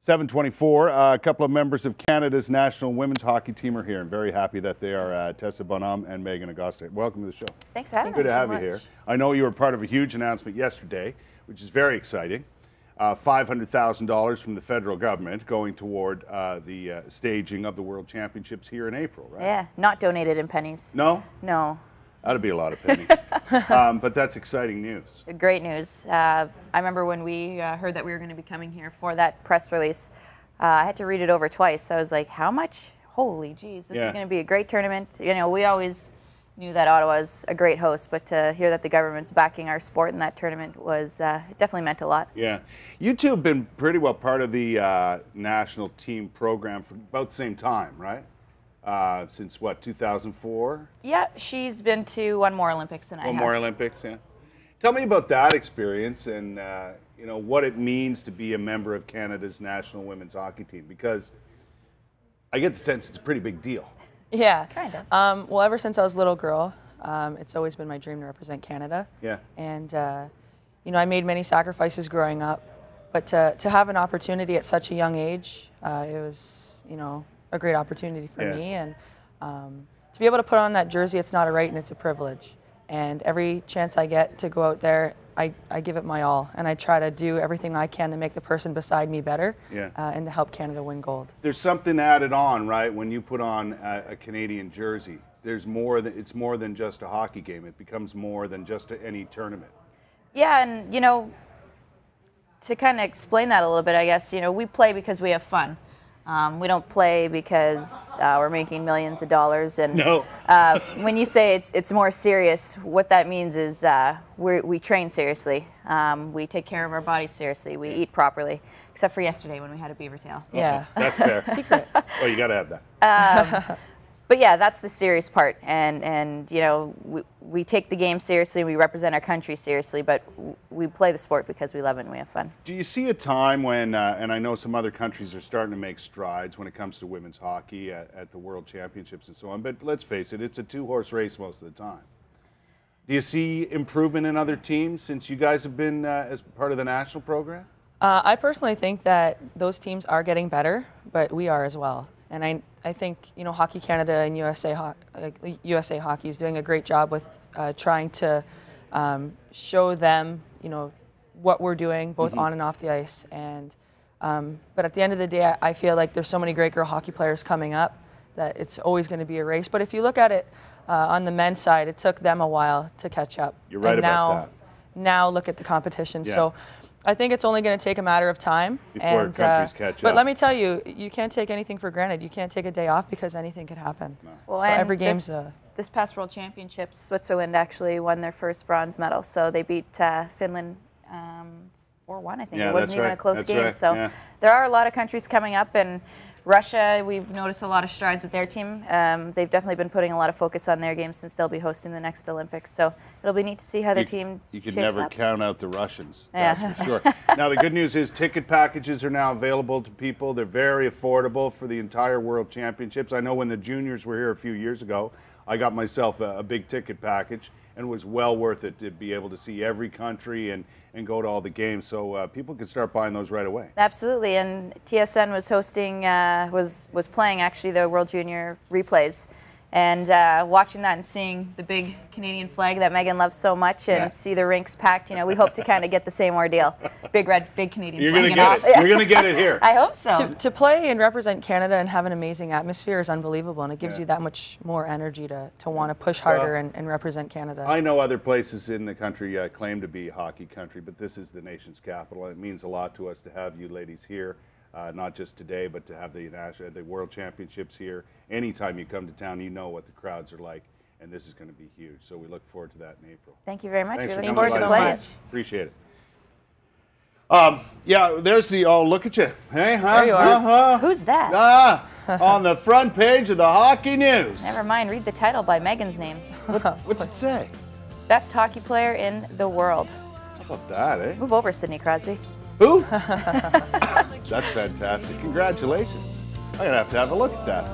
7:24. A couple of members of Canada's national women's hockey team are here. I'm very happy that they are Tessa, Bonhomme, and Meghan Agosta. Welcome to the show. Thanks for having us. Good to have you here. I know you were part of a huge announcement yesterday, which is very exciting. $500,000 from the federal government going toward the staging of the World Championships here in April, right? Yeah, not donated in pennies. No? No. That'd be a lot of pennies. But that's exciting news. Great news. I remember when we heard that we were going to be coming here for that press release, I had to read it over twice. I was like, how much? Holy geez, this is going to be a great tournament. You know, we always knew that Ottawa is a great host, but to hear that the government's backing our sport in that tournament was it definitely meant a lot. Yeah. You two have been pretty well part of the national team program for about the same time, right? Since what, 2004? Yeah, she's been to one more Olympics than I have. One more Olympics, yeah. Tell me about that experience and you know what it means to be a member of Canada's national women's hockey team, because I get the sense it's a pretty big deal. Yeah. Kind of. Well, ever since I was a little girl, it's always been my dream to represent Canada. Yeah. And you know, I made many sacrifices growing up, but to have an opportunity at such a young age, it was, you know, a great opportunity for me, and to be able to put on that jersey, it's not a right and it's a privilege. And every chance I get to go out there, I give it my all, and I try to do everything I can to make the person beside me better, and to help Canada win gold. There's something added on, right? When you put on a Canadian jersey, there's more than, it's more than just a hockey game. It becomes more than just any tournament. Yeah, and you know, to kind of explain that a little bit, I guess, you know, we play because we have fun. We don't play because we're making millions of dollars. And no. When you say it's more serious, what that means is we train seriously. We take care of our bodies seriously. We eat properly, except for yesterday when we had a beaver tail. Yeah. That's fair. Secret. Oh, you got to have that. But yeah, that's the serious part, and you know, we take the game seriously, we represent our country seriously, but we play the sport because we love it and we have fun. Do you see a time when, and I know some other countries are starting to make strides when it comes to women's hockey at the World Championships and so on, but let's face it, it's a two-horse race most of the time. Do you see improvement in other teams since you guys have been as part of the national program? I personally think that those teams are getting better, but we are as well. And I think, you know, Hockey Canada and USA Hockey is doing a great job with trying to show them, you know, what we're doing both on and off the ice. And but at the end of the day, I feel like there's so many great girl hockey players coming up that it's always going to be a race. But if you look at it on the men's side, it took them a while to catch up. You're right about that. Now look at the competition. Yeah. So I think it's only going to take a matter of time before countries catch up. But let me tell you, you can't take anything for granted. You can't take a day off because anything could happen. No. Well, so and every game's this past World Championships, Switzerland actually won their first bronze medal. So they beat Finland 4-1. I think it wasn't even a close game. So there are a lot of countries coming up, and Russia, we've noticed a lot of strides with their team. They've definitely been putting a lot of focus on their games since they'll be hosting the next Olympics. So it'll be neat to see how their team You can shapes never up. count out the Russians, that's for sure. Now, the good news is ticket packages are now available to people. They're very affordable for the entire World Championships. I know when the juniors were here a few years ago, I got myself a big ticket package, and it was well worth it to be able to see every country and go to all the games. So people can start buying those right away. Absolutely, and TSN was hosting, was playing actually the World Junior replays, and watching that and seeing the big Canadian flag that Meghan loves so much, and see the rinks packed. You know, we hope to kind of get the same ordeal. Big Canadian You're flag. Gonna get it. You're going to get it here. I hope so. To play and represent Canada and have an amazing atmosphere is unbelievable, and it gives you that much more energy to want to push harder and represent Canada. I know other places in the country claim to be a hockey country, but this is the nation's capital, and it means a lot to us to have you ladies here. Not just today, but to have the World Championships here. Anytime you come to town, you know what the crowds are like, and this is going to be huge. So we look forward to that in April. Thank you very much. Thanks we for look forward to playing. Appreciate it. Yeah, there's the, oh, look at you. Hey, huh? There you are. Who's that? On the front page of the Hockey News. Never mind, read the title by Meghan's name. What's it say? Best hockey player in the world. How about that, eh? Move over, Sidney Crosby. Who? That's fantastic. Congratulations. I'm going to have a look at that.